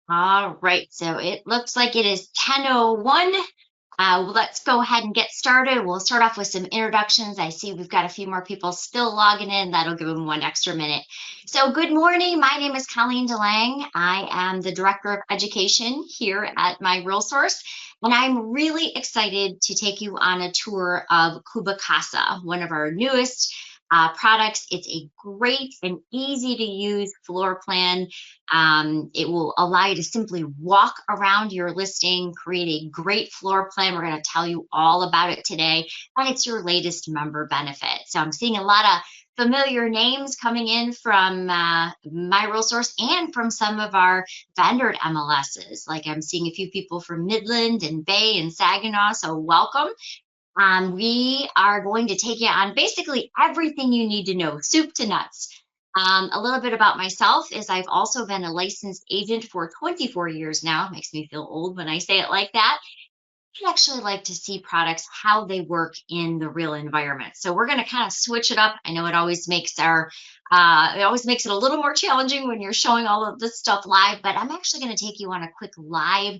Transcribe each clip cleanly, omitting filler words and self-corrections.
All right, so it looks like it is 10:01. Let's go ahead and get started. We'll start off with some introductions. I see we've got a few more people still logging in. That'll give them one extra minute. So, good morning. My name is Colleen DeLang. I am the Director of Education here at my Real Source, and I'm really excited to take you on a tour of CubiCasa, one of our newest products. It's a great and easy to use floor plan. It will allow you to simply walk around your listing, create a great floor plan. We're going to tell you all about it today, and it's your latest member benefit. So I'm seeing a lot of familiar names coming in from my real source and from some of our vendor MLSs. Like I'm seeing a few people from Midland and Bay and Saginaw. So welcome. We are going to take you on basically everything you need to know, soup to nuts. A little bit about myself is I've also been a licensed agent for 24 years now. Makes me feel old when I say it like that. I actually like to see products, how they work in the real environment. So we're going to kind of switch it up. I know it always makes it a little more challenging when you're showing all of this stuff live, but I'm actually going to take you on a quick live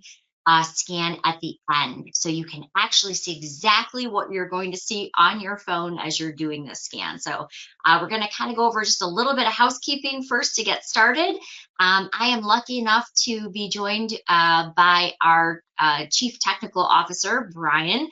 scan at the end. So you can actually see exactly what you're going to see on your phone as you're doing this scan. So we're going to kind of go over just a little bit of housekeeping first to get started. I am lucky enough to be joined by our Chief Technical Officer, Brian.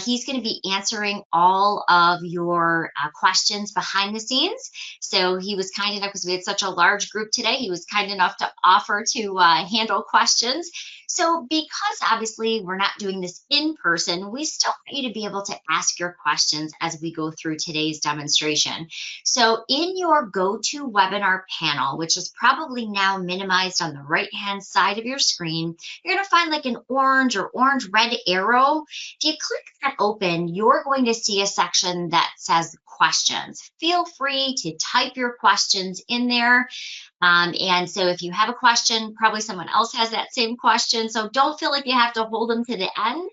He's going to be answering all of your questions behind the scenes. So he was kind enough, because we had such a large group today, he was kind enough to offer to handle questions. So because obviously we're not doing this in person, we still want you to be able to ask your questions as we go through today's demonstration. So in your GoToWebinar panel, which is probably now minimized on the right-hand side of your screen, you're going to find like an orange or orange-red arrow. If you click that open, you're going to see a section that says questions. Feel free to type your questions in there. And so if you have a question, probably someone else has that same question. So don't feel like you have to hold them to the end.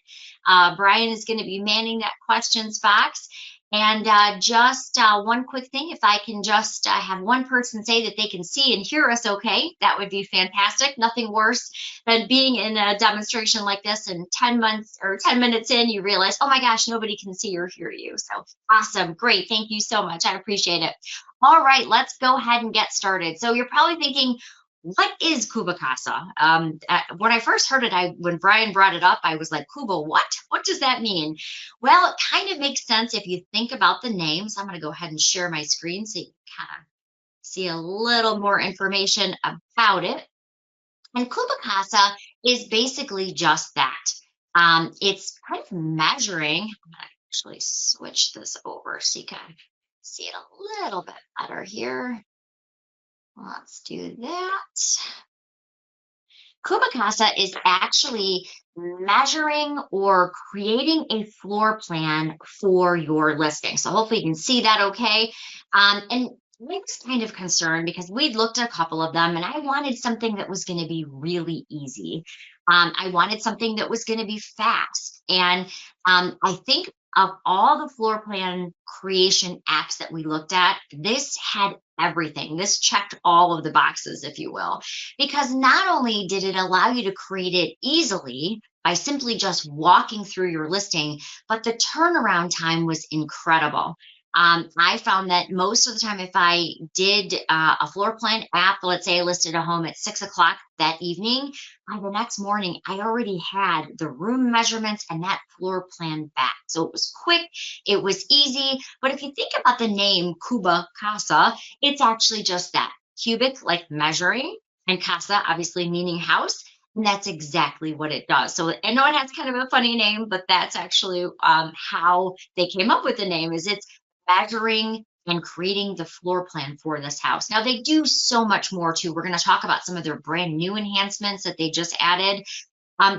Brian is going to be manning that questions box. And just one quick thing, if I can just have one person say that they can see and hear us okay, that would be fantastic. Nothing worse than being in a demonstration like this and 10 months or 10 minutes in, you realize, oh my gosh, nobody can see or hear you. So awesome. Great. Thank you so much. I appreciate it. All right, let's go ahead and get started. So you're probably thinking, what is CubiCasa? When I first heard it, when Brian brought it up, I was like, Cuba, what? What does that mean? Well, it kind of makes sense if you think about the names. I'm going to go ahead and share my screen so you can kind of see a little more information about it. And CubiCasa is basically just that. It's kind of measuring. I'm going to actually switch this over so you can see it a little bit better here. Let's do that. CubiCasa is actually measuring or creating a floor plan for your listing. So hopefully you can see that okay. And I was kind of concerned because we'd looked at a couple of them and I wanted something that was going to be really easy. I wanted something that was going to be fast. And I think of all the floor plan creation apps that we looked at, this had everything. This checked all of the boxes, if you will, because not only did it allow you to create it easily by simply just walking through your listing, but the turnaround time was incredible. I found that most of the time, if I did a floor plan app, let's say I listed a home at 6 o'clock that evening, by the next morning, I already had the room measurements and that floor plan back. So it was quick, it was easy. But if you think about the name CubiCasa, it's actually just that, cubic, like measuring, and casa, obviously meaning house. And that's exactly what it does. So I know it has kind of a funny name, but that's actually how they came up with the name. Is it's measuring and creating the floor plan for this house. Now they do so much more too. We're going to talk about some of their brand new enhancements that they just added.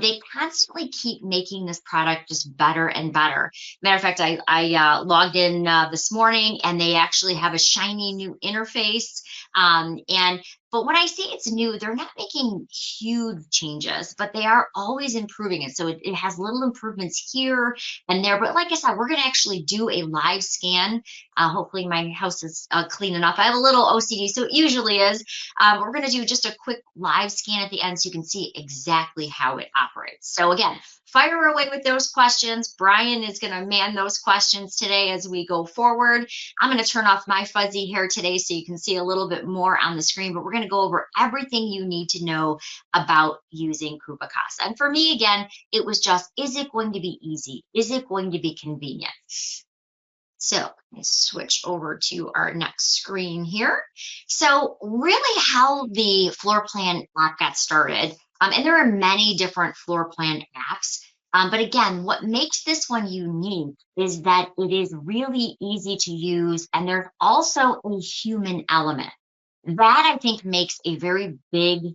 They constantly keep making this product just better and better. Matter of fact, I logged in this morning and they actually have a shiny new interface. And But when I say it's new, they're not making huge changes, but they are always improving it. So it has little improvements here and there. But like I said, we're going to actually do a live scan. Hopefully, my house is clean enough. I have a little OCD, so it usually is. We're going to do just a quick live scan at the end so you can see exactly how it operates. So, again, fire away with those questions. Brian is going to man those questions today as we go forward. I'm going to turn off my fuzzy hair today so you can see a little bit more on the screen, but we're going to go over everything you need to know about using CubiCasa. And for me, again, it was just, is it going to be easy? Is it going to be convenient? So let's switch over to our next screen here. So really how the floor plan app got started, and there are many different floor plan apps, but again, what makes this one unique is that it is really easy to use, and there's also a human element. That I think makes a very big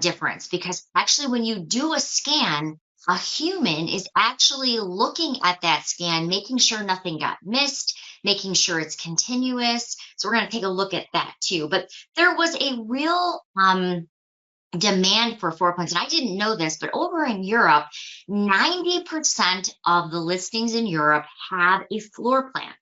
difference because actually, when you do a scan, a human is actually looking at that scan, making sure nothing got missed, making sure it's continuous. So we're going to take a look at that too. But there was a real demand for floor plans. And I didn't know this, but over in Europe, 90% of the listings in Europe have a floor plan.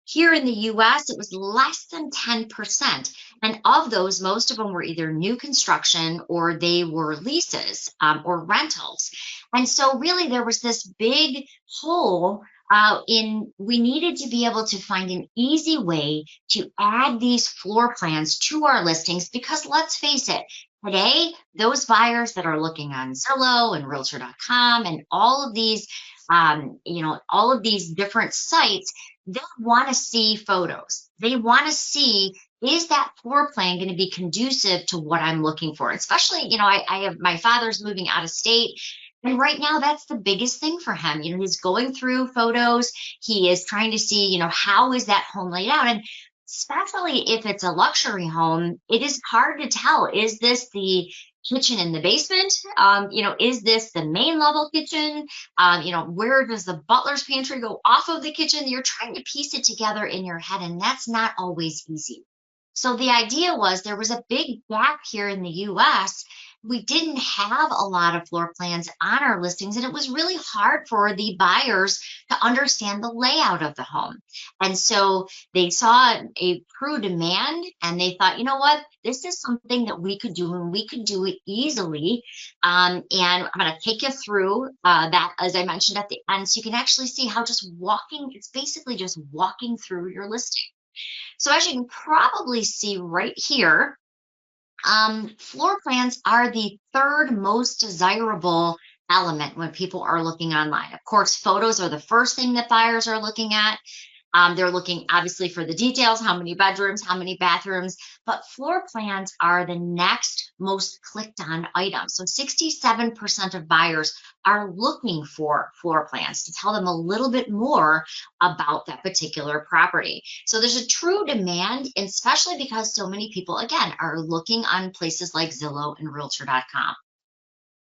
Here in the US, it was less than 10%. And of those, most of them were either new construction or they were leases or rentals. And so, really, there was this big hole in we needed to be able to find an easy way to add these floor plans to our listings because let's face it, today, those buyers that are looking on Zillow and Realtor.com and all of these, all of these different sites, they want to see photos. They want to see, is that floor plan going to be conducive to what I'm looking for? Especially, I have my father's moving out of state. And right now, that's the biggest thing for him. He's going through photos. He is trying to see, how is that home laid out? And especially if it's a luxury home, it is hard to tell. Is this the kitchen in the basement? Is this the main level kitchen? Where does the butler's pantry go off of the kitchen? You're trying to piece it together in your head, and that's not always easy. So the idea was there was a big gap here in the US. We didn't have a lot of floor plans on our listings, and it was really hard for the buyers to understand the layout of the home. And so they saw a true demand and they thought, you know what, this is something that we could do and we could do it easily. And I'm going to take you through that, as I mentioned at the end, so you can actually see how just walking, it's basically just walking through your listing. So as you can probably see right here, floor plans are the third most desirable element when people are looking online. Of course, photos are the first thing that buyers are looking at. They're looking obviously for the details, how many bedrooms, how many bathrooms, but floor plans are the next most clicked on item. So 67% of buyers are looking for floor plans to tell them a little bit more about that particular property. So there's a true demand, especially because so many people, again, are looking on places like Zillow and Realtor.com.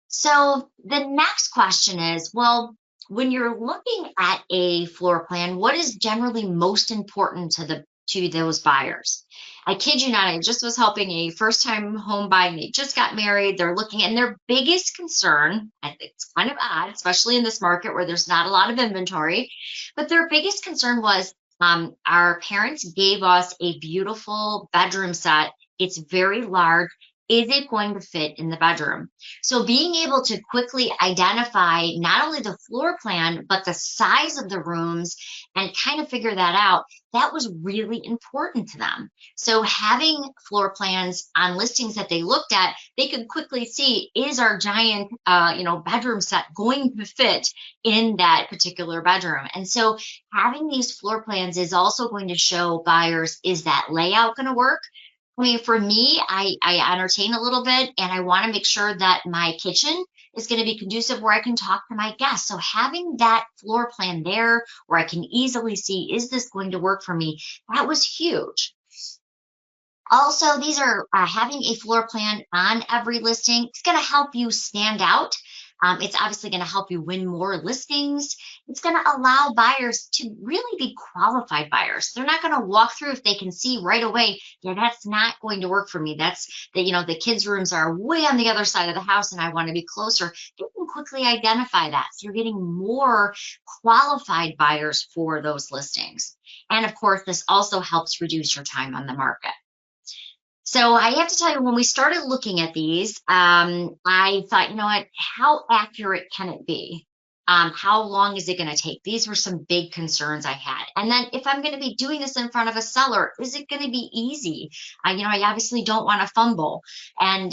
So the next question is, well, when you're looking at a floor plan, what is generally most important to those buyers? I kid you not, I just was helping a first-time home buying. They just got married. They're looking, and their biggest concern, and it's kind of odd, especially in this market where there's not a lot of inventory, but their biggest concern was our parents gave us a beautiful bedroom set. It's very large. Is it going to fit in the bedroom? So being able to quickly identify not only the floor plan, but the size of the rooms and kind of figure that out, that was really important to them. So having floor plans on listings that they looked at, they could quickly see, is our giant, bedroom set going to fit in that particular bedroom? And so having these floor plans is also going to show buyers, is that layout going to work? I mean, for me, I entertain a little bit and I want to make sure that my kitchen is going to be conducive where I can talk to my guests. So having that floor plan there where I can easily see, is this going to work for me? That was huge. Also, these are having a floor plan on every listing. It's going to help you stand out. It's obviously going to help you win more listings. It's going to allow buyers to really be qualified buyers. They're not going to walk through if they can see right away, yeah, that's not going to work for me. That's the kids' rooms are way on the other side of the house and I want to be closer. You can quickly identify that. So you're getting more qualified buyers for those listings. And of course, this also helps reduce your time on the market. So I have to tell you, when we started looking at these, I thought, you know what, how accurate can it be? How long is it going to take? These were some big concerns I had. And then if I'm going to be doing this in front of a seller, is it going to be easy? I obviously don't want to fumble. And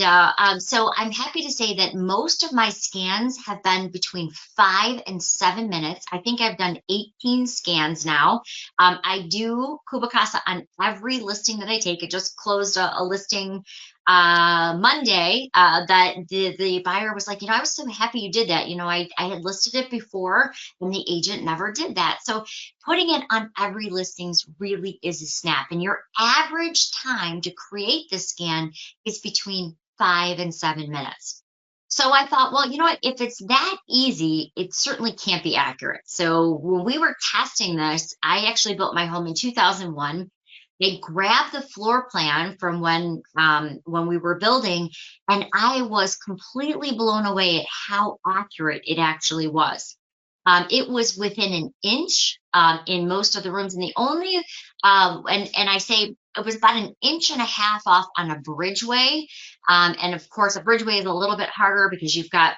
so I'm happy to say that most of my scans have been between 5 and 7 minutes. I think I've done 18 scans now. I do CubiCasa on every listing that I take. It just closed a listing Monday that the buyer was like, I was so happy you did that. I had listed it before and the agent never did that. So putting it on every listings really is a snap. And your average time to create this scan is between 5 and 7 minutes. So I thought, well, you know what? If it's that easy, it certainly can't be accurate. So when we were testing this, I actually built my home in 2001. They grabbed the floor plan from when we were building, and I was completely blown away at how accurate it actually was. It was within an inch in most of the rooms, and the only and I say it was about an inch and a half off on a bridgeway, and of course a bridgeway is a little bit harder because you've got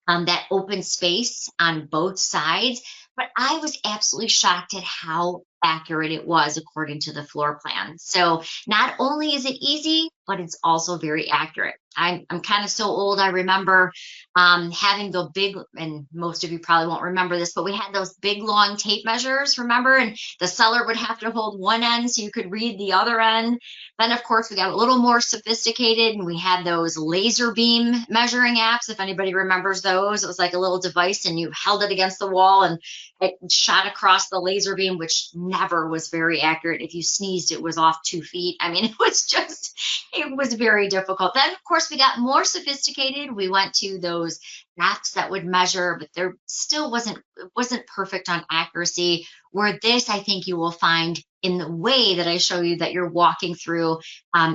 that open space on both sides. But I was absolutely shocked at how accurate it was according to the floor plan. So not only is it easy, but it's also very accurate. I'm kind of so old. I remember having the big, and most of you probably won't remember this, but we had those big long tape measures, remember? And the seller would have to hold one end so you could read the other end. Then, of course, we got a little more sophisticated and we had those laser beam measuring apps. If anybody remembers those, it was like a little device and you held it against the wall and it shot across the laser beam, which never was very accurate. If you sneezed, it was off 2 feet. I mean, it was very difficult. Then, of course, we got more sophisticated. We went to those apps that would measure, but there still wasn't perfect on accuracy. Where this, I think you will find in the way that I show you that you're walking through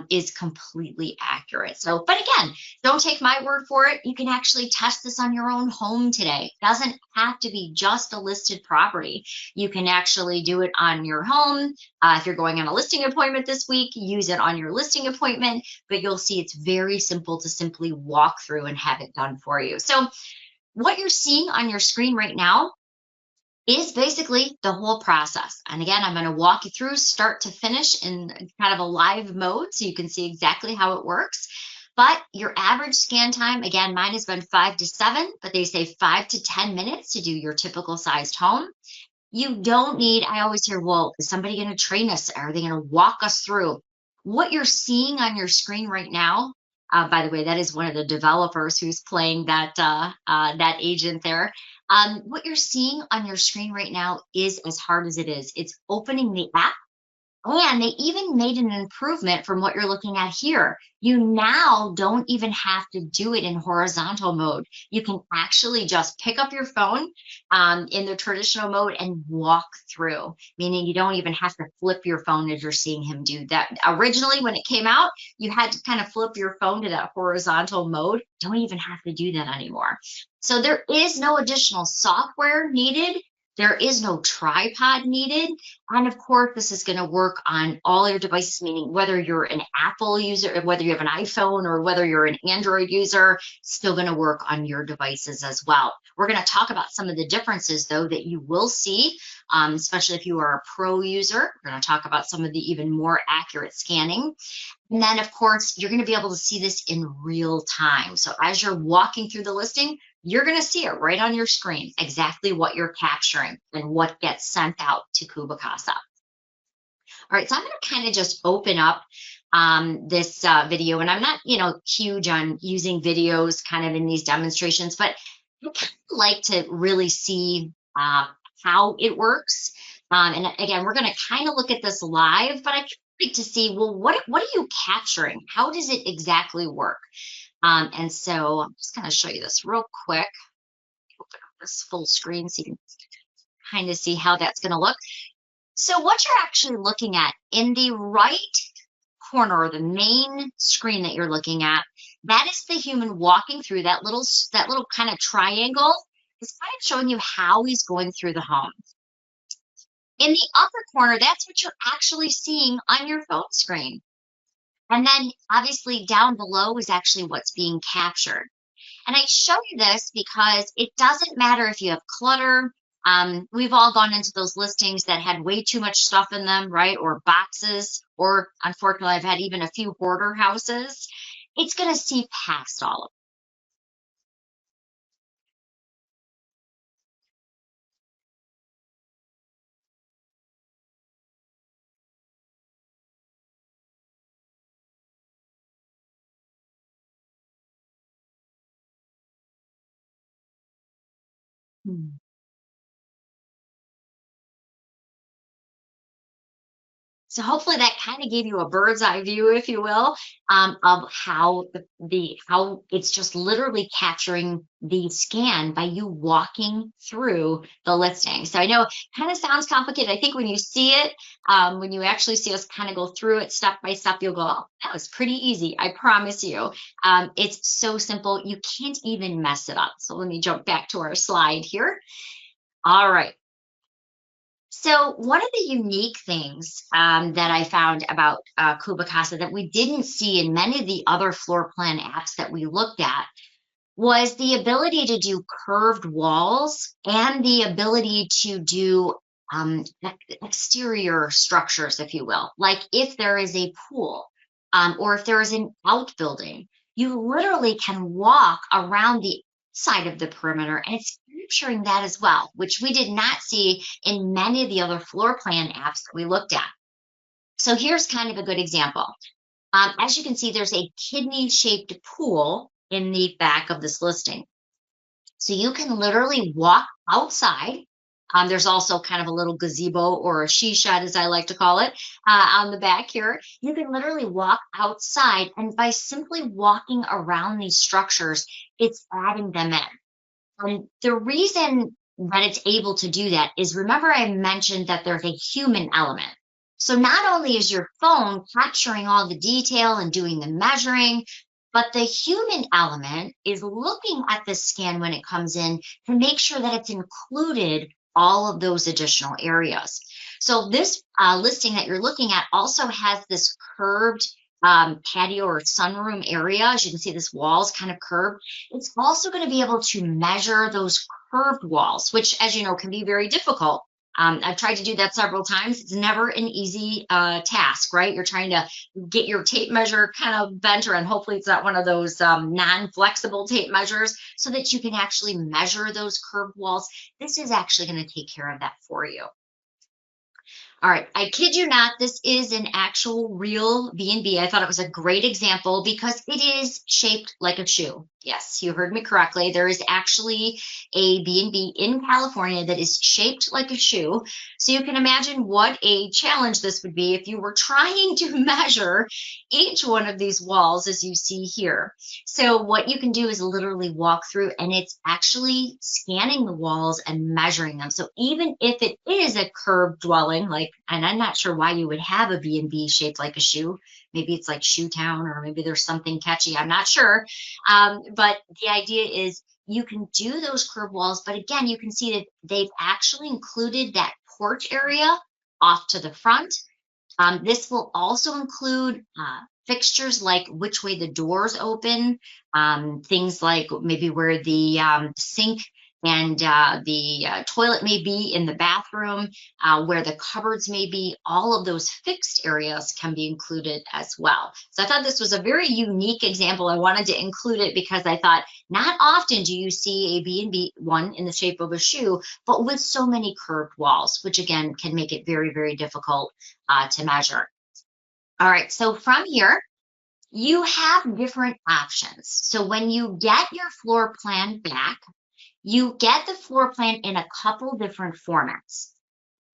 is completely accurate. So, but again, don't take my word for it. You can actually test this on your own home today. It doesn't have to be just a listed property. You can actually do it on your home. If you're going on a listing appointment this week, use it on your listing appointment, but you'll see it's very simple to simply walk through and have it done for you. So what you're seeing on your screen right now is basically the whole process. And again, I'm going to walk you through start to finish in kind of a live mode so you can see exactly how it works. But your average scan time, again, mine has been 5 to 7, but they say 5 to 10 minutes to do your typical sized home. You don't need, I always hear, well, is somebody going to train us? Are they going to walk us through? What you're seeing on your screen right now, by the way, that is one of the developers who's playing that agent there. What you're seeing on your screen right now is as hard as it is. It's opening the app. And they even made an improvement from what you're looking at here. You now don't even have to do it in horizontal mode. You can actually just pick up your phone in the traditional mode and walk through, meaning you don't even have to flip your phone as you're seeing him do that. Originally, when it came out, you had to kind of flip your phone to that horizontal mode. Don't even have to do that anymore. So there is no additional software needed. There is no tripod needed. And of course, this is going to work on all your devices, meaning whether you're an Apple user, whether you have an iPhone, or whether you're an Android user, still going to work on your devices as well. We're going to talk about some of the differences, though, that you will see, especially if you are a pro user. We're going to talk about some of the even more accurate scanning. And then, of course, you're going to be able to see this in real time. So as you're walking through the listing, you're going to see it right on your screen, exactly what you're capturing and what gets sent out to CubiCasa. All right, so I'm going to kind of just open up this video, and I'm not, huge on using videos kind of in these demonstrations, but I kind of like to really see how it works. And again, we're going to kind of look at this live, but I like to see, well, what are you capturing? How does it exactly work? And so I'm just going to show you this real quick. Open up this full screen so you can kind of see how that's going to look. So what you're actually looking at in the right corner, or the main screen that you're looking at, that is the human walking through that little kind of triangle. Is kind of showing you how he's going through the home. In the upper corner, that's what you're actually seeing on your phone screen. And then obviously down below is actually what's being captured. And I show you this because it doesn't matter if you have clutter. We've all gone into those listings that had way too much stuff in them, right? Or boxes, or unfortunately, I've had even a few hoarder houses. It's going to see past all of it. So hopefully that kind of gave you a bird's eye view, if you will, of how how it's just literally capturing the scan by you walking through the listing. So I know it kind of sounds complicated. I think when you see it, when you actually see us kind of go through it step by step, you'll go, "Oh, that was pretty easy." I promise you. It's so simple. You can't even mess it up. So let me jump back to our slide here. All right. So one of the unique things that I found about CubiCasa that we didn't see in many of the other floor plan apps that we looked at was the ability to do curved walls and the ability to do exterior structures, if you will. Like if there is a pool or if there is an outbuilding, you literally can walk around the side of the perimeter and it's capturing that as well, which we did not see in many of the other floor plan apps that we looked at. So here's kind of a good example. As you can see, there's a kidney shaped pool in the back of this listing. So you can literally walk outside. There's also kind of a little gazebo or a she shed, as I like to call it, on the back here. You can literally walk outside, and by simply walking around these structures, it's adding them in. And the reason that it's able to do that is remember, I mentioned that there's a human element. So not only is your phone capturing all the detail and doing the measuring, but the human element is looking at the scan when it comes in to make sure that it's included all of those additional areas. So this listing that you're looking at also has this curved patio or sunroom area. As you can see, this wall is kind of curved. It's also going to be able to measure those curved walls, which, as you know, can be very difficult. I've tried to do that several times. It's never an easy task, right? You're trying to get your tape measure kind of bent around. Hopefully, it's not one of those non-flexible tape measures so that you can actually measure those curved walls. This is actually going to take care of that for you. All right, I kid you not, this is an actual real B&B. I thought it was a great example because it is shaped like a shoe. Yes, you heard me correctly. There is actually a B&B in California that is shaped like a shoe. So you can imagine what a challenge this would be if you were trying to measure each one of these walls as you see here. So what you can do is literally walk through and it's actually scanning the walls and measuring them. So even if it is a curved dwelling, like, and I'm not sure why you would have a B&B shaped like a shoe. Maybe it's like Shoe Town or maybe there's something catchy. I'm not sure. But the idea is you can do those curved walls, but again, you can see that they've actually included that porch area off to the front. This will also include fixtures like which way the doors open, things like maybe where the sink and the toilet may be in the bathroom, where the cupboards may be. All of those fixed areas can be included as well. So I thought this was a very unique example. I wanted to include it because I thought not often do you see a B&B one in the shape of a shoe, but with so many curved walls, which again can make it very, very difficult to measure. All right, so from here, you have different options. So when you get your floor plan back, you get the floor plan in a couple different formats.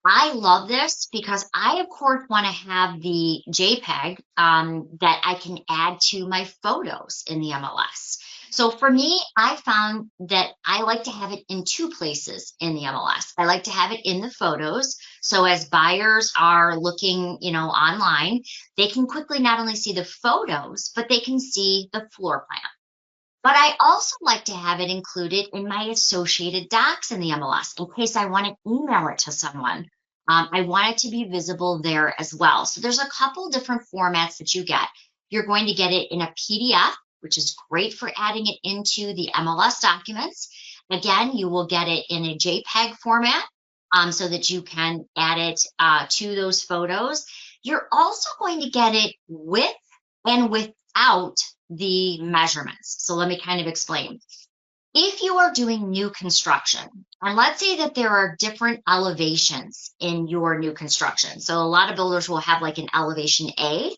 I love this because I, of course, want to have the JPEG that I can add to my photos in the MLS. So for me, I found that I like to have it in two places in the MLS. I like to have it in the photos. So as buyers are looking, online, they can quickly not only see the photos, but they can see the floor plan. But I also like to have it included in my associated docs in the MLS in case I want to email it to someone. I want it to be visible there as well. So there's a couple different formats that you get. You're going to get it in a PDF, which is great for adding it into the MLS documents. Again, you will get it in a JPEG format so that you can add it to those photos. You're also going to get it with and without the measurements. So let me kind of explain. If you are doing new construction, and let's say that there are different elevations in your new construction. So a lot of builders will have like an elevation A,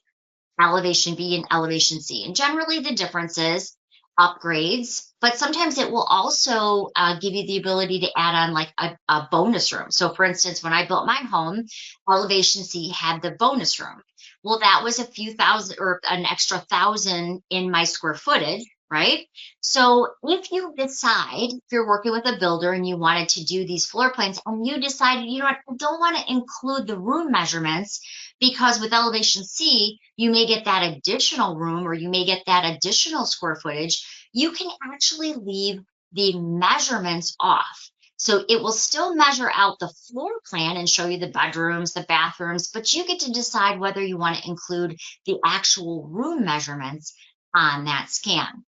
elevation B, and elevation C. And generally the difference is upgrades, but sometimes it will also give you the ability to add on like a bonus room. So for instance, when I built my home, elevation C had the bonus room. Well, that was a few thousand or an extra thousand in my square footage, right? So if you decide, if you're working with a builder and you wanted to do these floor plans and you decided, I don't want to include the room measurements, because with elevation C, you may get that additional room or you may get that additional square footage. You can actually leave the measurements off. So it will still measure out the floor plan and show you the bedrooms, the bathrooms, but you get to decide whether you want to include the actual room measurements on that scan.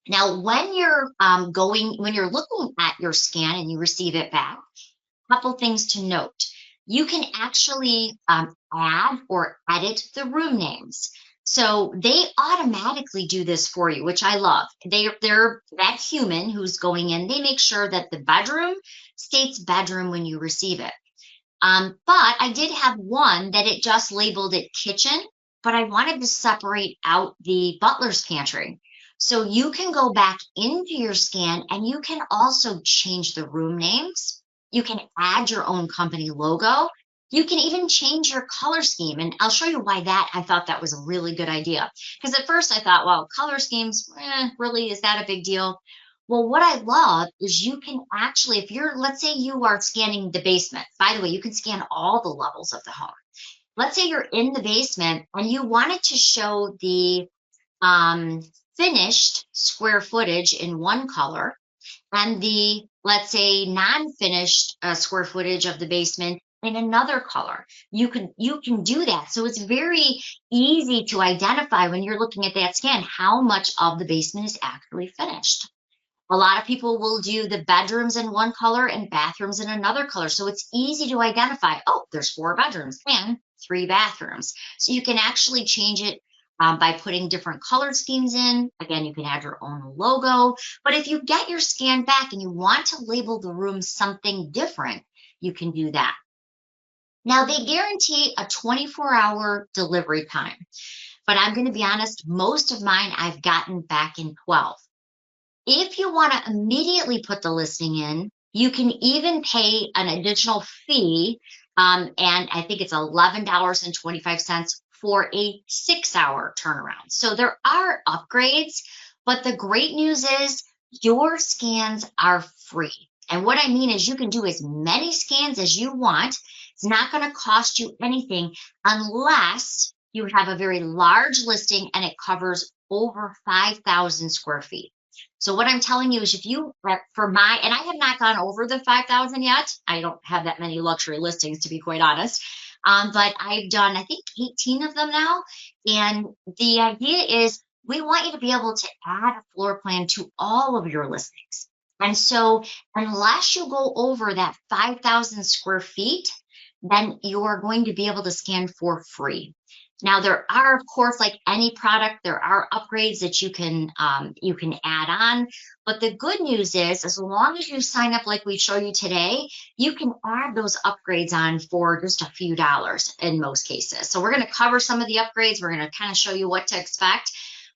Now, when you're when you're looking at your scan and you receive it back, couple things to note. You can actually add or edit the room names. So they automatically do this for you, which I love. They're that human who's going in, they make sure that the bedroom states bedroom when you receive it. But I did have one that it just labeled it kitchen, but I wanted to separate out the butler's pantry. So you can go back into your scan and you can also change the room names. You can add your own company logo. You can even change your color scheme. And I'll show you why I thought that was a really good idea. Because at first I thought, well, color schemes, really, is that a big deal? Well, what I love is you can actually, let's say you are scanning the basement. By the way, you can scan all the levels of the home. Let's say you're in the basement and you wanted to show the finished square footage in one color and the, let's say, non-finished square footage of the basement in another color. You can do that. So it's very easy to identify when you're looking at that scan how much of the basement is actually finished. A lot of people will do the bedrooms in one color and bathrooms in another color. So it's easy to identify, oh, there's 4 bedrooms and 3 bathrooms. So you can actually change it by putting different color schemes in. Again, you can add your own logo. But if you get your scan back and you want to label the room something different, you can do that. Now, they guarantee a 24-hour delivery time. But I'm going to be honest, most of mine I've gotten back in 12. If you want to immediately put the listing in, you can even pay an additional fee, and I think it's $11.25 for a 6-hour turnaround. So there are upgrades, but the great news is your scans are free. And what I mean is you can do as many scans as you want. It's not going to cost you anything unless you have a very large listing and it covers over 5,000 square feet. So what I'm telling you is and I have not gone over the 5,000 yet. I don't have that many luxury listings, to be quite honest. But I've done, I think, 18 of them now. And the idea is we want you to be able to add a floor plan to all of your listings. And so unless you go over that 5,000 square feet, then you are going to be able to scan for free. Now, there are, of course, like any product, there are upgrades that you can add on. But the good news is, as long as you sign up like we show you today, you can add those upgrades on for just a few dollars in most cases. So we're going to cover some of the upgrades. We're going to kind of show you what to expect.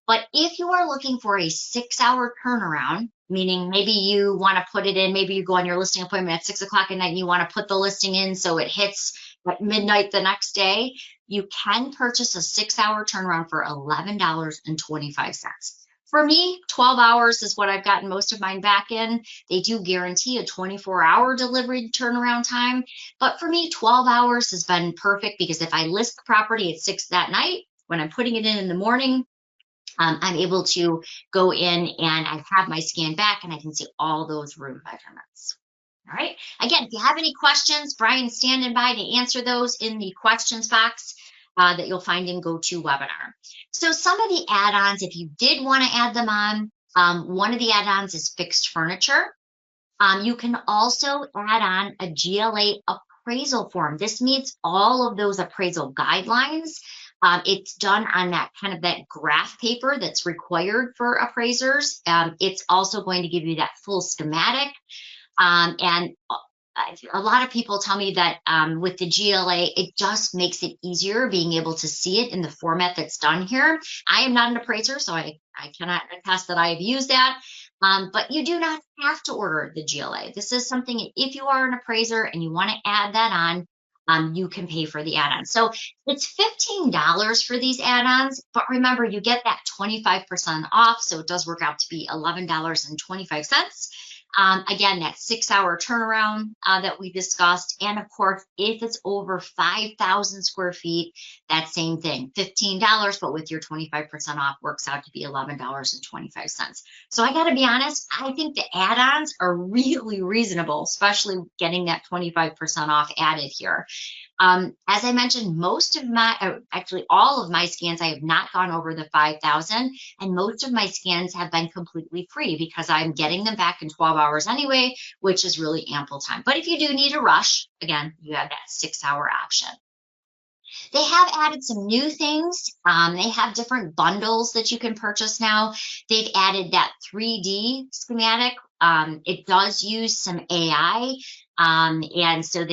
But if you are looking for a 6 hour turnaround, meaning maybe you want to put it in, maybe you go on your listing appointment at 6 o'clock at night and you want to put the listing in so it hits at midnight the next day, you can purchase a 6 hour turnaround for $11.25. For me, 12 hours is what I've gotten most of mine back in. They do guarantee a 24-hour delivery turnaround time. But for me, 12 hours has been perfect because if I list the property at 6 that night, when I'm putting it in the morning, I'm able to go in and I have my scan back and I can see all those room measurements. All right. Again, if you have any questions, Brian's standing by to answer those in the questions box that you'll find in GoToWebinar. So some of the add-ons, if you did want to add them on, one of the add-ons is fixed furniture. You can also add on a GLA appraisal form. This meets all of those appraisal guidelines. It's done on that kind of that graph paper that's required for appraisers. It's also going to give you that full schematic. And a lot of people tell me that with the GLA, it just makes it easier being able to see it in the format that's done here. I am not an appraiser, so I cannot attest that I have used that. But you do not have to order the GLA. This is something, if you are an appraiser and you want to add that on, you can pay for the add-on. So it's $15 for these add-ons, but remember, you get that 25% off, so it does work out to be $11.25. Again, that 6 hour turnaround that we discussed. And of course, if it's over 5,000 square feet, that same thing, $15, but with your 25% off works out to be $11.25. So I got to be honest, I think the add-ons are really reasonable, especially getting that 25% off added here. As I mentioned, most of my, actually all of my scans, I have not gone over the 5,000, and most of my scans have been completely free because I'm getting them back in 12 hours anyway, which is really ample time. But if you do need a rush, again, you have that 6 hour option. They have added some new things. They have different bundles that you can purchase now. They've added that 3D schematic. It does use some AI. And so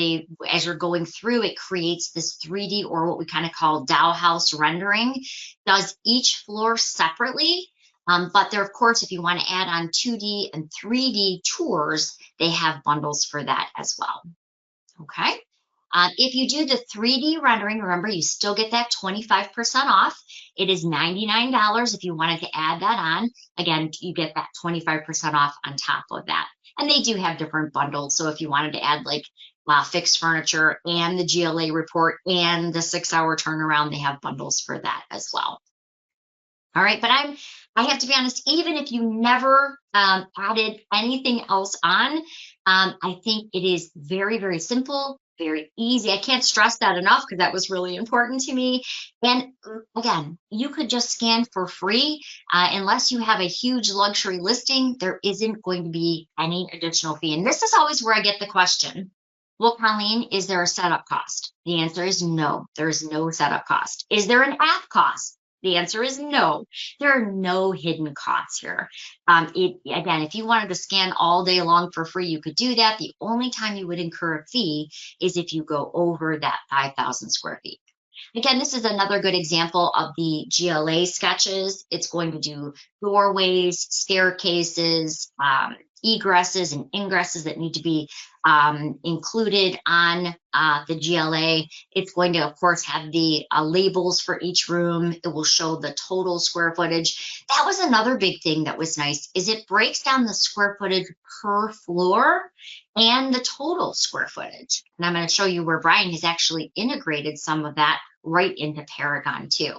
as you're going through, it creates this 3D, or what we kind of call Dow house rendering, does each floor separately. But there, of course, if you want to add on 2D and 3D tours, they have bundles for that as well. Okay. If you do the 3D rendering, remember, you still get that 25% off. It is $99 if you wanted to add that on. Again, you get that 25% off on top of that. And they do have different bundles. So if you wanted to add like fixed furniture and the GLA report and the 6 hour turnaround, they have bundles for that as well. All right, but I have to be honest, even if you never added anything else on, I think it is very, very simple, very easy. I can't stress that enough because that was really important to me. And again, you could just scan for free. Unless you have a huge luxury listing, there isn't going to be any additional fee. And this is always where I get the question, well, Colleen, is there a setup cost? The answer is no, there is no setup cost. Is there an app cost? The answer is no. There are no hidden costs here. Again, if you wanted to scan all day long for free, you could do that. The only time you would incur a fee is if you go over that 5,000 square feet. Again, this is another good example of the GLA sketches. It's going to do doorways, staircases, egresses and ingresses that need to be included on the GLA. It's going to, of course, have the labels for each room. It will show the total square footage. That was another big thing that was nice, is it breaks down the square footage per floor and the total square footage. And I'm going to show you where Brian has actually integrated some of that right into Paragon too.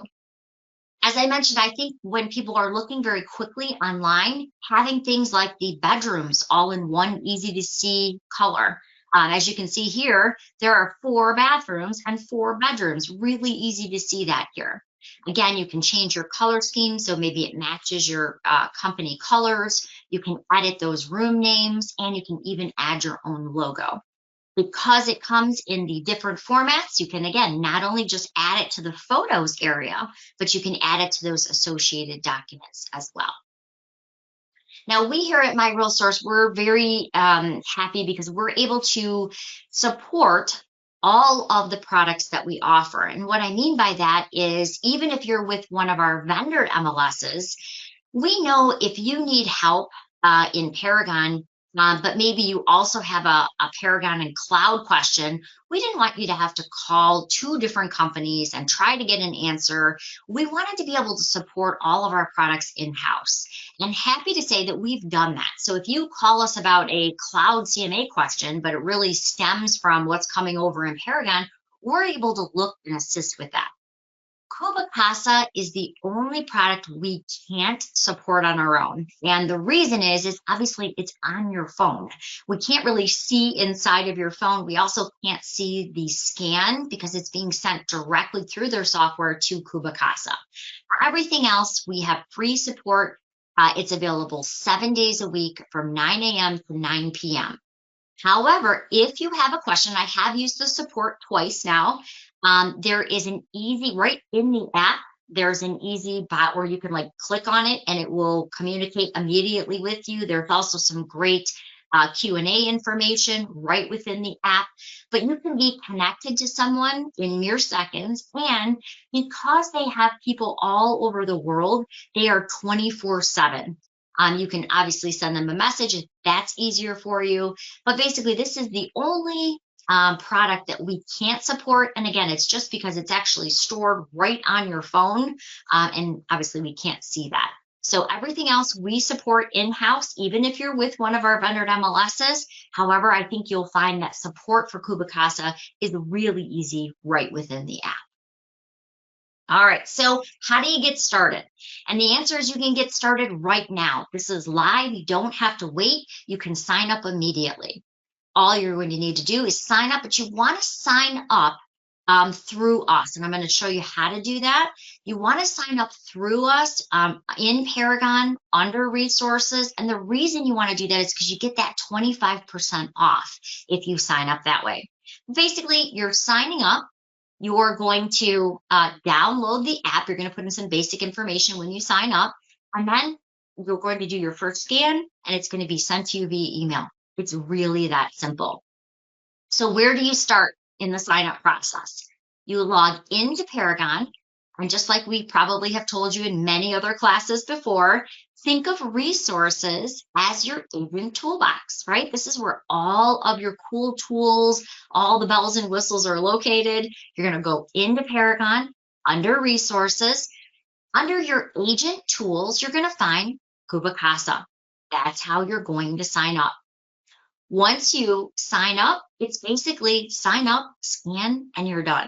As I mentioned, I think when people are looking very quickly online, having things like the bedrooms all in one easy to see color. As you can see here, there are 4 bathrooms and 4 bedrooms. Really easy to see that here. Again, you can change your color scheme, so maybe it matches your company colors. You can edit those room names, and you can even add your own logo. Because it comes in the different formats, you can, again, not only just add it to the photos area, but you can add it to those associated documents as well. Now, we here at My Real Source, we're very happy because we're able to support all of the products that we offer. And what I mean by that is even if you're with one of our vendor MLSs, we know if you need help in Paragon, but maybe you also have a Paragon and cloud question, we didn't want you to have to call two different companies and try to get an answer. We wanted to be able to support all of our products in-house. And happy to say that we've done that. So if you call us about a cloud CMA question, but it really stems from what's coming over in Paragon, we're able to look and assist with that. CubiCasa is the only product we can't support on our own. And the reason is obviously it's on your phone. We can't really see inside of your phone. We also can't see the scan because it's being sent directly through their software to CubiCasa. For everything else, we have free support. It's available 7 days a week from 9 a.m. to 9 p.m. However, if you have a question, I have used the support twice now. There is an easy, right in the app, there's an easy bot where you can like click on it and it will communicate immediately with you. There's also some great Q&A information right within the app, but you can be connected to someone in mere seconds. And because they have people all over the world, they are 24/7. You can obviously send them a message if that's easier for you. But basically, this is the only product that we can't support. And again, it's just because it's actually stored right on your phone. And obviously, we can't see that. So everything else we support in-house, even if you're with one of our vendor MLSs. However, I think you'll find that support for CubiCasa is really easy right within the app. All right, so how do you get started? And the answer is you can get started right now. This is live. You don't have to wait. You can sign up immediately. All you're going to need to do is sign up, but you want to sign up through us. And I'm going to show you how to do that. You want to sign up through us in Paragon under resources. And the reason you want to do that is because you get that 25% off if you sign up that way. Basically, you're signing up. You're going to download the app. You're going to put in some basic information when you sign up. And then you're going to do your first scan, and it's going to be sent to you via email. It's really that simple. So where do you start in the sign up process? You log into Paragon, and just like we probably have told you in many other classes before, think of resources as your agent toolbox, right? This is where all of your cool tools, all the bells and whistles are located. You're going to go into Paragon under resources. Under your agent tools, you're going to find CubiCasa. That's how you're going to sign up. Once you sign up, it's basically sign up, scan, and you're done.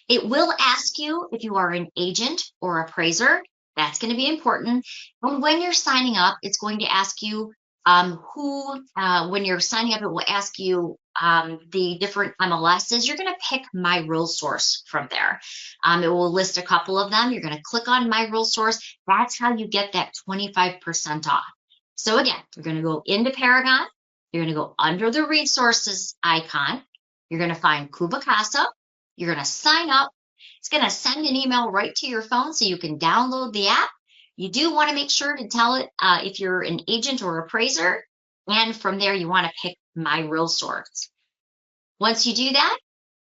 It will ask you if you are an agent or appraiser. That's going to be important. And when you're signing up, it's going to ask you when you're signing up, it will ask you the different MLSs. You're going to pick My Real Source from there. It will list a couple of them. You're going to click on My Real Source. That's how you get that 25% off. So again, you're going to go into Paragon. You're going to go under the resources icon. You're going to find CubiCasa. You're going to sign up. It's going to send an email right to your phone so you can download the app. You do want to make sure to tell it if you're an agent or appraiser. And from there, you want to pick My Real Source. Once you do that,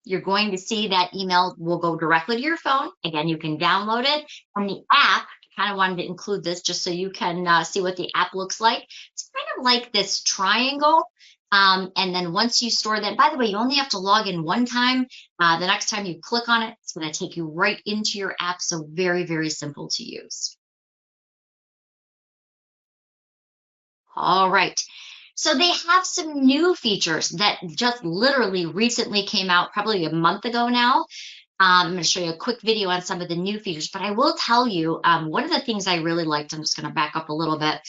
you're going to see that email will go directly to your phone. Again, you can download it. And the app, kind of wanted to include this just so you can see what the app looks like. It's kind of like this triangle. And then once you store that, by the way, you only have to log in one time. The next time you click on it, it's going to take you right into your app. So very, very simple to use. All right. So they have some new features that just literally recently came out, probably a month ago now. I'm going to show you a quick video on some of the new features, but I will tell you one of the things I really liked. I'm just going to back up a little bit.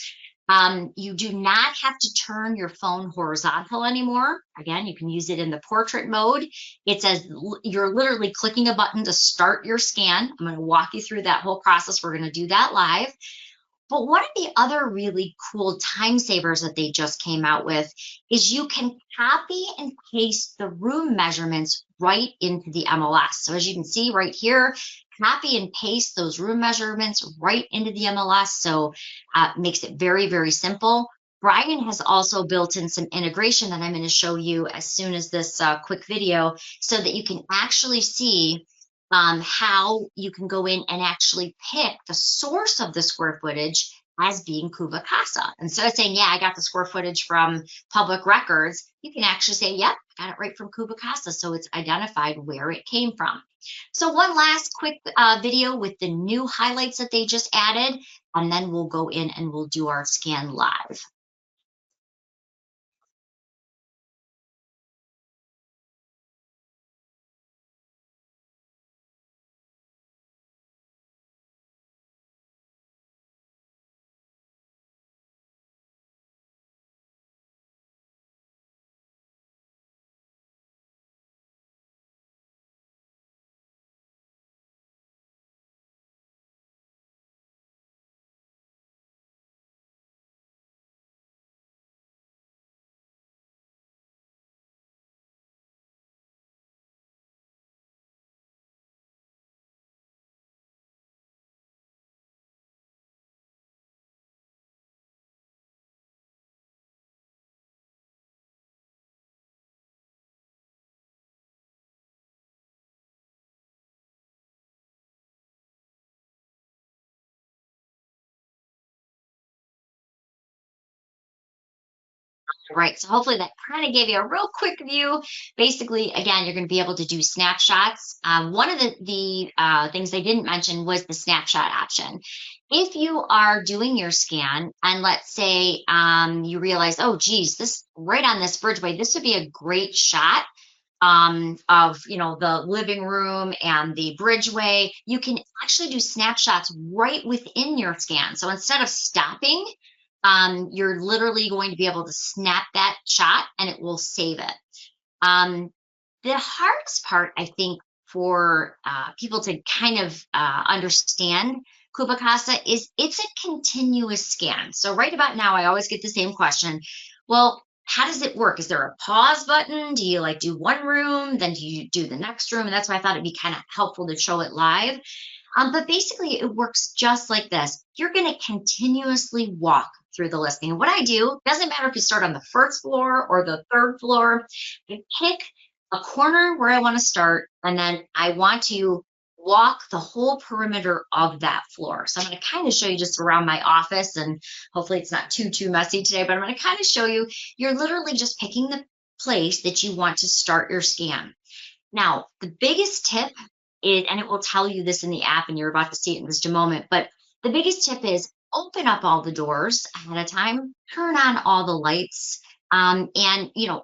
You do not have to turn your phone horizontal anymore. Again, you can use it in the portrait mode. It says you're literally clicking a button to start your scan. I'm going to walk you through that whole process. We're going to do that live. But one of the other really cool time savers that they just came out with is you can copy and paste the room measurements right into the MLS. So as you can see right here, copy and paste those room measurements right into the MLS. So it makes it very, very simple. Brian has also built in some integration that I'm going to show you as soon as this quick video so that you can actually see how you can go in and actually pick the source of the square footage as being CubiCasa. Instead of saying, yeah, I got the square footage from public records, you can actually say, yep, I got it right from CubiCasa. So it's identified where it came from. So one last quick video with the new highlights that they just added, and then we'll go in and we'll do our scan live. Right. So hopefully that kind of gave you a real quick view. Basically, again, you're going to be able to do snapshots. One of the things they didn't mention was the snapshot option. If you are doing your scan and let's say you realize, oh, geez, this right on this bridgeway, this would be a great shot of the living room and the bridgeway, you can actually do snapshots right within your scan. So instead of stopping, you're literally going to be able to snap that shot and it will save it. Um, the hardest part, I think, for people to kind of understand Kubacasa is it's a continuous scan. So right about now, I always get the same question. Well, how does it work? Is there a pause button? Do you like do one room, then do you do the next room? And that's why I thought it'd be kind of helpful to show it live. But basically, it works just like this. You're going to continuously walk through the listing. And what I do, doesn't matter if you start on the first floor or the third floor, I pick a corner where I want to start, and then I want to walk the whole perimeter of that floor. So I'm going to kind of show you just around my office, and hopefully it's not too messy today, but I'm going to kind of show you, you're literally just picking the place that you want to start your scan. Now, the biggest tip is, and it will tell you this in the app, and you're about to see it in just a moment, but the biggest tip is open up all the doors ahead of time, turn on all the lights, and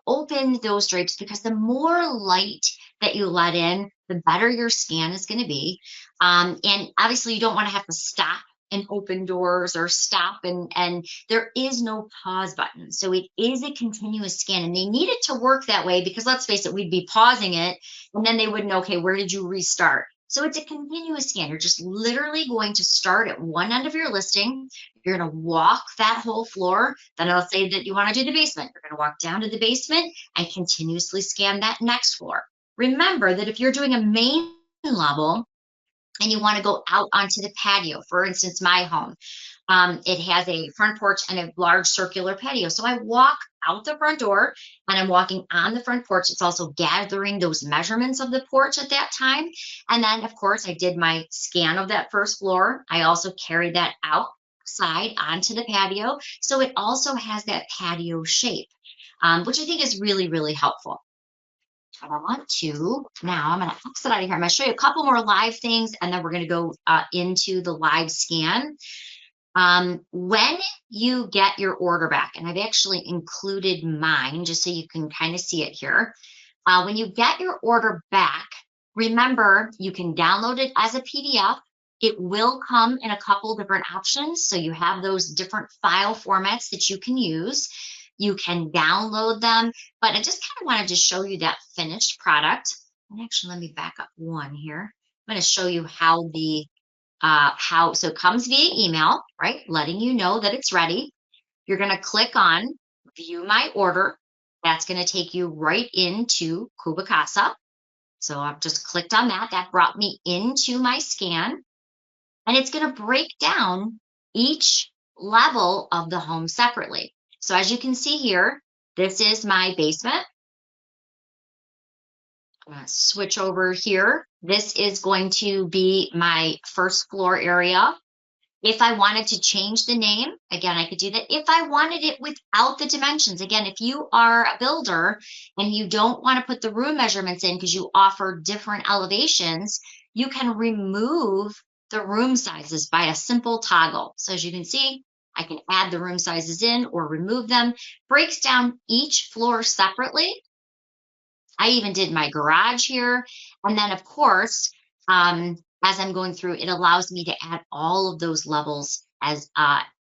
open those drapes because the more light that you let in, the better your scan is going to be. And obviously, you don't want to have to stop and open doors or stop and there is no pause button. So it is a continuous scan and they need it to work that way because let's face it, we'd be pausing it and then they wouldn't know, okay, where did you restart? So it's a continuous scan. You're just literally going to start at one end of your listing. You're going to walk that whole floor. Then I'll say that you want to do the basement. You're going to walk down to the basement and continuously scan that next floor. Remember that if you're doing a main level, and you want to go out onto the patio, for instance, my home, it has a front porch and a large circular patio. So I walk out the front door and I'm walking on the front porch. It's also gathering those measurements of the porch at that time. And then, of course, I did my scan of that first floor. I also carried that outside onto the patio. So it also has that patio shape, which I think is really helpful. What I want to now, I'm going to exit out of here. I'm going to show you a couple more live things, and then we're going to go into the live scan. When you get your order back, and I've actually included mine just so you can kind of see it here. When you get your order back, remember you can download it as a PDF. It will come in a couple different options. So you have those different file formats that you can use. You can download them, but I just kind of wanted to show you that finished product. And actually, let me back up one here. I'm going to show you how so it comes via email, right? Letting you know that it's ready. You're going to click on view my order. That's going to take you right into CubiCasa. So I've just clicked on that. That brought me into my scan. And it's going to break down each level of the home separately. So as you can see here, this is my basement. I'm going to switch over here. This is going to be my first floor area. If I wanted to change the name, again, I could do that. If I wanted it without the dimensions, again, if you are a builder and you don't want to put the room measurements in because you offer different elevations, you can remove the room sizes by a simple toggle. So as you can see, I can add the room sizes in or remove them. Breaks down each floor separately. I even did my garage here. And then, of course, as I'm going through, it allows me to add all of those levels as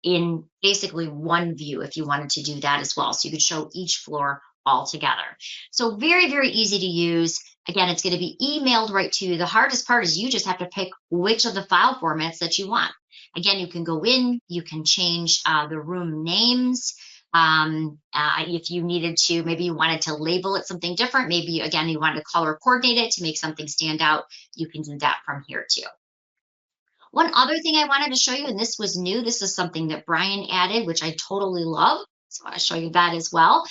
in basically one view if you wanted to do that as well. So you could show each floor all together. So very, very easy to use. Again, it's going to be emailed right to you. The hardest part is you just have to pick which of the file formats that you want. Again, you can go in, you can change the room names. If you needed to, maybe you wanted to label it something different, maybe again, you wanted to color coordinate it to make something stand out, you can do that from here too. One other thing I wanted to show you, and this was new, this is something that Brian added, which I totally love. So I want to show you that as well.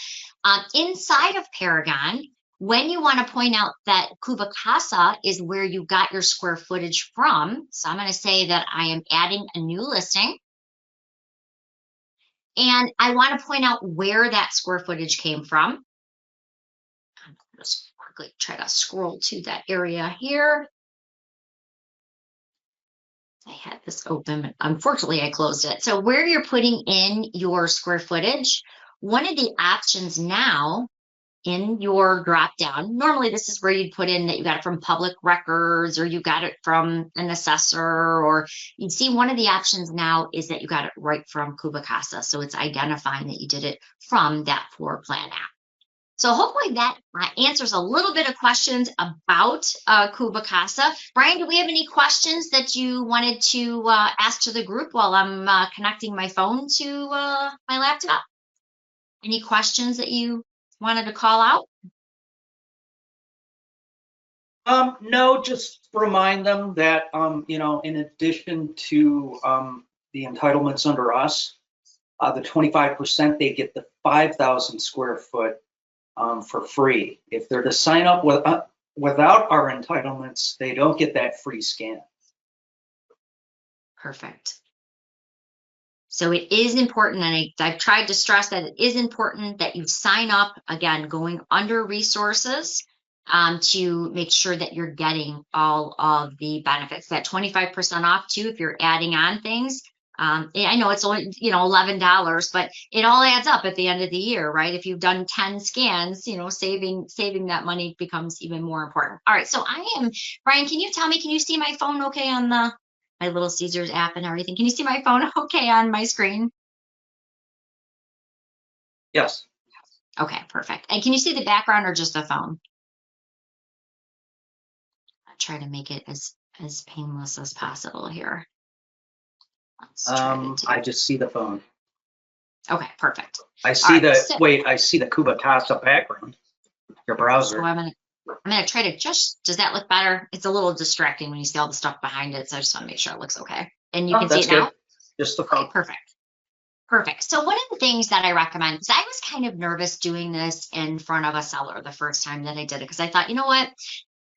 Inside of Paragon, when you want to point out that CubiCasa is where you got your square footage from, so I'm going to say that I am adding a new listing. And I want to point out where that square footage came from. I'm just quickly try to scroll to that area here. I had this open, but unfortunately I closed it. So where you're putting in your square footage, one of the options now in your drop down, normally this is where you'd put in that you got it from public records or you got it from an assessor, or you'd see one of the options now is that you got it right from CubiCasa. So it's identifying that you did it from that floor plan app. So hopefully that answers a little bit of questions about CubiCasa. Brian, do we have any questions that you wanted to ask to the group while I'm connecting my phone to my laptop? Any questions that you wanted to call out? No, just remind them that, in addition to the entitlements under us, the 25%, they get the 5,000 square foot for free. If they're to sign up without our entitlements, they don't get that free scan. Perfect. So it is important, and I've tried to stress that it is important that you sign up, again, going under resources to make sure that you're getting all of the benefits. That 25% off too, if you're adding on things. I know it's only, $11, but it all adds up at the end of the year, right? If you've done 10 scans, saving that money becomes even more important. All right, so Brian, can you tell me, can you see my phone okay on my Little Caesars app and everything? Can you see my phone okay on my screen? Yes. Okay, perfect. And can you see the background or just the phone? I'll try to make it as painless as possible here. I just see the phone. Okay, perfect. I see I see the CubiCasa background, your browser. So I'm gonna try to does that look better? It's a little distracting when you see all the stuff behind it, so I just want to make sure it looks okay. And you can see it now? Just the phone. Okay, perfect. Perfect. So one of the things that I recommend, because I was kind of nervous doing this in front of a seller the first time that I did it, because I thought, you know what?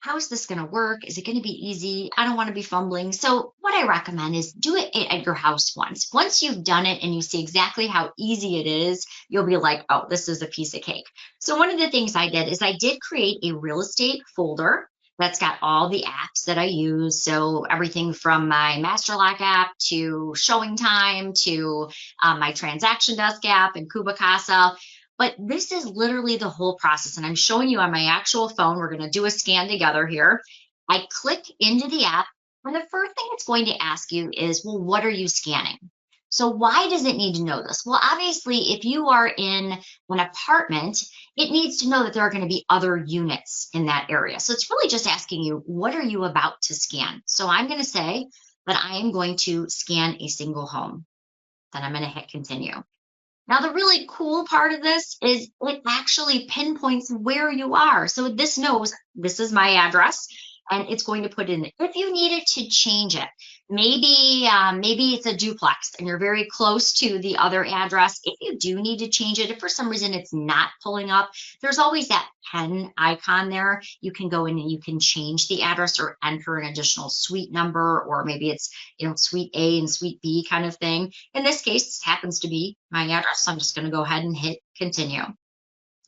How is this going to work? Is it going to be easy? I don't want to be fumbling. So what I recommend is do it at your house once. Once you've done it and you see exactly how easy it is, you'll be like, oh, this is a piece of cake. So one of the things I did is I did create a real estate folder that's got all the apps that I use. So everything from my Master Lock app to Showing Time to my Transaction Desk app and CubiCasa. But this is literally the whole process. And I'm showing you on my actual phone. We're going to do a scan together here. I click into the app. And the first thing it's going to ask you is, well, what are you scanning? So why does it need to know this? Well, obviously, if you are in an apartment, it needs to know that there are going to be other units in that area. So it's really just asking you, what are you about to scan? So I'm going to say that I am going to scan a single home. Then I'm going to hit continue. Now, the really cool part of this is it actually pinpoints where you are. So this knows this is my address, and it's going to put in if you needed to change it. maybe it's a duplex and you're very close to the other address. If you do need to change it, if for some reason it's not pulling up, there's always that pen icon there. You can go in and you can change the address or enter an additional suite number, or maybe it's, suite A and suite B kind of thing. In this case, this happens to be my address. So I'm just going to go ahead and hit continue.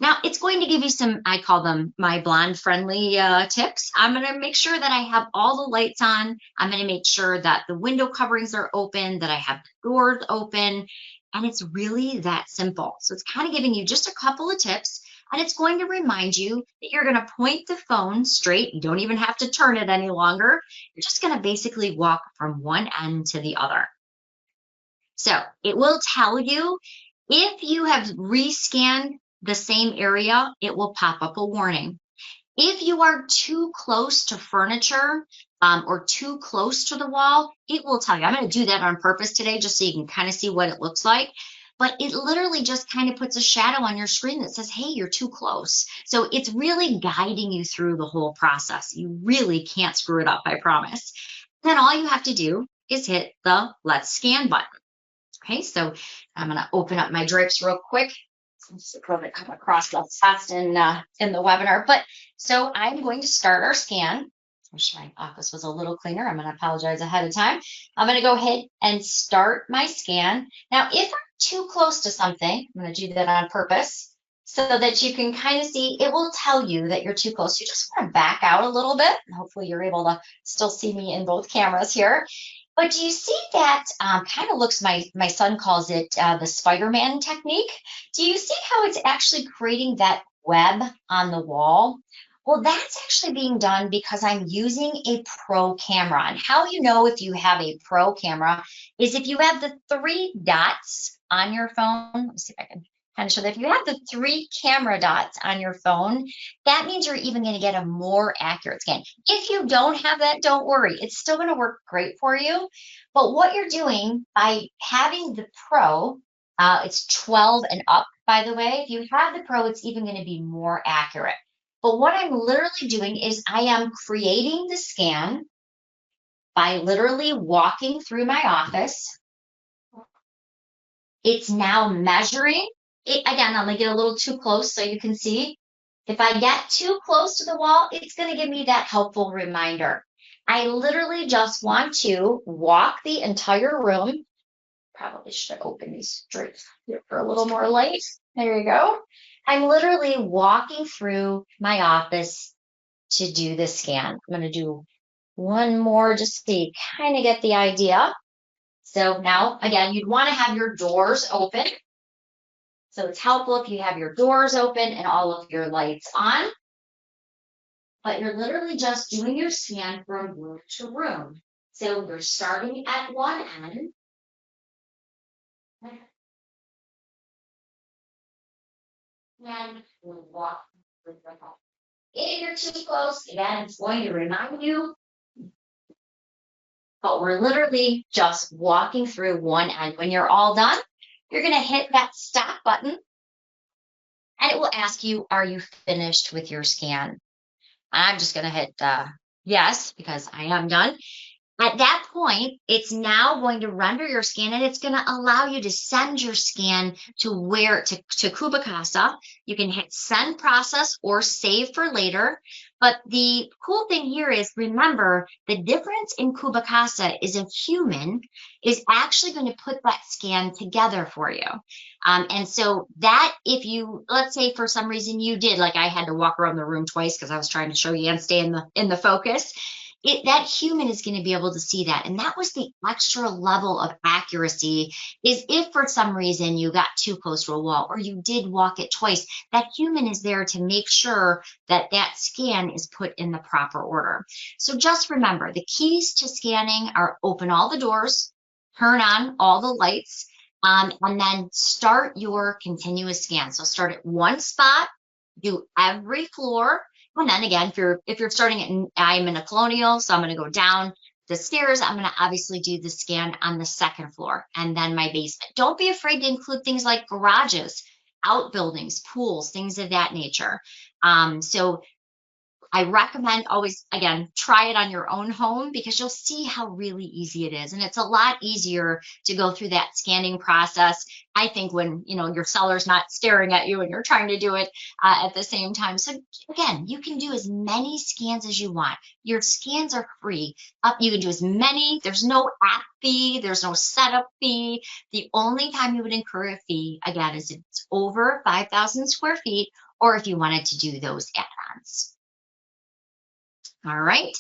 Now it's going to give you some, I call them my blonde friendly tips. I'm going to make sure that I have all the lights on. I'm going to make sure that the window coverings are open, that I have the doors open, and it's really that simple. So it's kind of giving you just a couple of tips, and it's going to remind you that you're going to point the phone straight. You don't even have to turn it any longer. You're just going to basically walk from one end to the other. So it will tell you if you have rescanned the same area, it will pop up a warning. If you are too close to furniture or too close to the wall, it will tell you. I'm going to do that on purpose today just so you can kind of see what it looks like. But it literally just kind of puts a shadow on your screen that says, hey, you're too close. So it's really guiding you through the whole process. You really can't screw it up, I promise. Then all you have to do is hit the Let's Scan button. Okay, so I'm going to open up my drapes real quick. Just probably come across the fast in the webinar. But so I'm going to start our scan. I wish my office was a little cleaner. I'm going to apologize ahead of time. I'm going to go ahead and start my scan. Now, if I'm too close to something, I'm going to do that on purpose so that you can kind of see, it will tell you that you're too close. You just want to back out a little bit. Hopefully you're able to still see me in both cameras here. But do you see that kind of looks, my son calls it the Spider-Man technique. Do you see how it's actually creating that web on the wall? Well, that's actually being done because I'm using a pro camera. And how you know if you have a pro camera is if you have the 3 dots on your phone. Let me see if I can kind of show that. If you have the 3 camera dots on your phone, that means you're even going to get a more accurate scan. If you don't have that, don't worry. It's still going to work great for you. But what you're doing by having the Pro, it's 12 and up, by the way. If you have the Pro, it's even going to be more accurate. But what I'm literally doing is I am creating the scan by literally walking through my office. It's now measuring. Again, I'm going to get a little too close so you can see. If I get too close to the wall, it's going to give me that helpful reminder. I literally just want to walk the entire room. Probably should have opened these drapes here for a little more light. There you go. I'm literally walking through my office to do the scan. I'm going to do one more just so you kind of get the idea. So now, again, you'd want to have your doors open. So it's helpful if you have your doors open and all of your lights on. But you're literally just doing your scan from room to room. So you're starting at one end. And we'll walk with the help. If you're too close, again, it's going to remind you. But we're literally just walking through one end. When you're all done, you're going to hit that stop button. And it will ask you, are you finished with your scan? I'm just going to hit yes, because I am done. At that point, it's now going to render your scan, and it's going to allow you to send your scan to CubiCasa. You can hit send process or save for later. But the cool thing here is, remember, the difference in CubiCasa is a human is actually going to put that scan together for you. And so that, if you, let's say for some reason you did, like I had to walk around the room twice because I was trying to show you and stay in the focus. That human is going to be able to see that. And that was the extra level of accuracy, is if for some reason you got too close to a wall or you did walk it twice, that human is there to make sure that that scan is put in the proper order. So just remember, the keys to scanning are open all the doors, turn on all the lights, and then start your continuous scan. So start at one spot, do every floor. And then again, if you're starting I'm in a colonial, so I'm going to go down the stairs. I'm going to obviously do the scan on the second floor and then my basement. Don't be afraid to include things like garages, outbuildings, pools, things of that nature. So I recommend always, again, try it on your own home because you'll see how really easy it is. And it's a lot easier to go through that scanning process, I think, when, your seller's not staring at you and you're trying to do it at the same time. So again, you can do as many scans as you want. Your scans are free. You can do as many. There's no app fee. There's no setup fee. The only time you would incur a fee, again, is if it's over 5,000 square feet or if you wanted to do those add-ons. All right.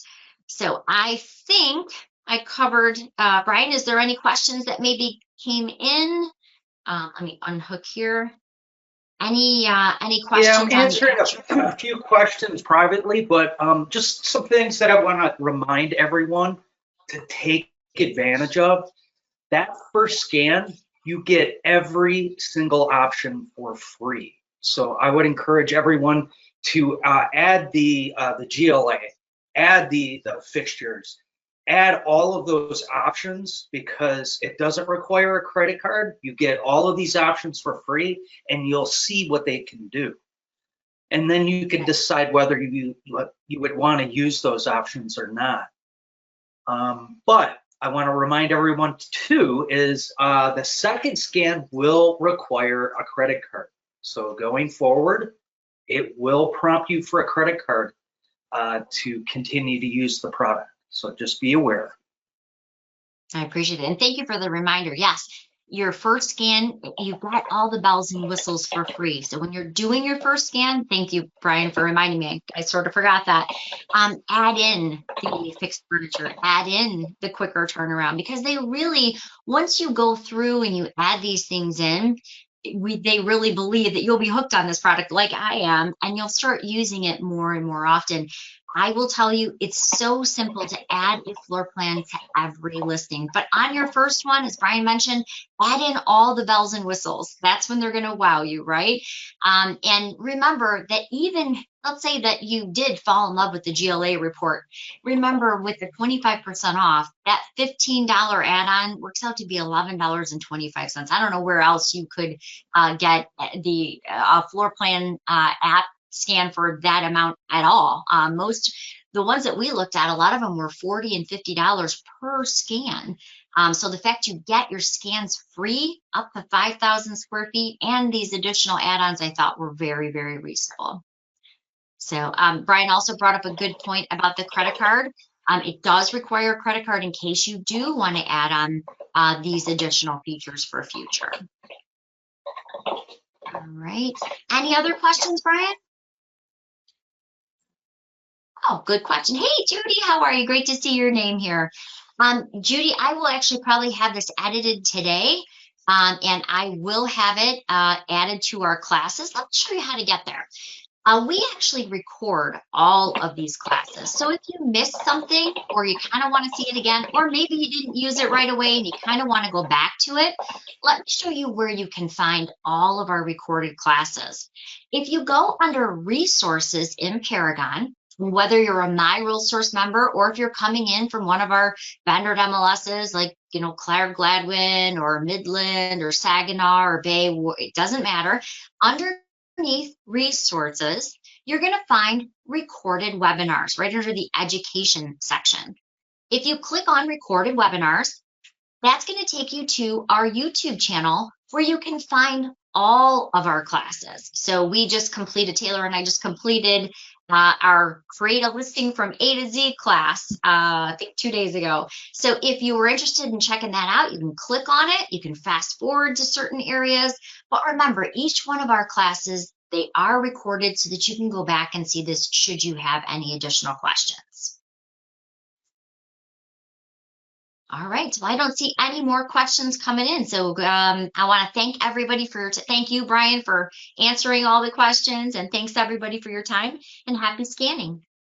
So I think I covered, Brian, is there any questions that maybe came in? Let me unhook here. Any questions? Yeah, I'm answering a few questions privately, but just some things that I want to remind everyone to take advantage of. That first scan, you get every single option for free. So I would encourage everyone to add the GLA, add the fixtures, add all of those options because it doesn't require a credit card. You get all of these options for free and you'll see what they can do. And then you can decide whether you would want to use those options or not. But I want to remind everyone too is the second scan will require a credit card. So going forward, it will prompt you for a credit card to continue to use the product. So just be aware. I appreciate it. And thank you for the reminder. Yes, your first scan, you got all the bells and whistles for free. So when you're doing your first scan, thank you, Brian, for reminding me. I sort of forgot that. Add in the fixed furniture, add in the quicker turnaround, because they really, once you go through and you add these things in, they really believe that you'll be hooked on this product like I am, and you'll start using it more and more often. I will tell you, it's so simple to add a floor plan to every listing. But on your first one, as Brian mentioned, add in all the bells and whistles. That's when they're going to wow you, right? And remember that even, let's say that you did fall in love with the GLA report. Remember, with the 25% off, that $15 add-on works out to be $11.25. I don't know where else you could get the floor plan app scan for that amount at all. The ones that we looked at, a lot of them were $40 and $50 per scan. So the fact you get your scans free up to 5,000 square feet and these additional add-ons, I thought were very, very reasonable. So Brian also brought up a good point about the credit card. It does require a credit card in case you do want to add on these additional features for future. All right. Any other questions, Brian? Oh, good question. Hey, Judy, how are you? Great to see your name here. Judy, I will actually probably have this edited today, and I will have it added to our classes. Let me show you how to get there. We actually record all of these classes. So if you missed something or you kind of want to see it again, or maybe you didn't use it right away and you kind of want to go back to it, let me show you where you can find all of our recorded classes. If you go under resources in Paragon, whether you're a My Real Source member or if you're coming in from one of our vendor MLSs like, Claire Gladwin or Midland or Saginaw or Bay, it doesn't matter. Underneath resources, you're going to find recorded webinars right under the education section. If you click on recorded webinars, that's going to take you to our YouTube channel where you can find all of our classes. So we just completed, Taylor and I just completed our Create a Listing from A to Z class, I think 2 days ago. So if you were interested in checking that out, you can click on it. You can fast forward to certain areas. But remember, each one of our classes, they are recorded so that you can go back and see this should you have any additional questions. All right, well, I don't see any more questions coming in. So I want to thank everybody thank you, Brian, for answering all the questions. And thanks everybody for your time and happy scanning.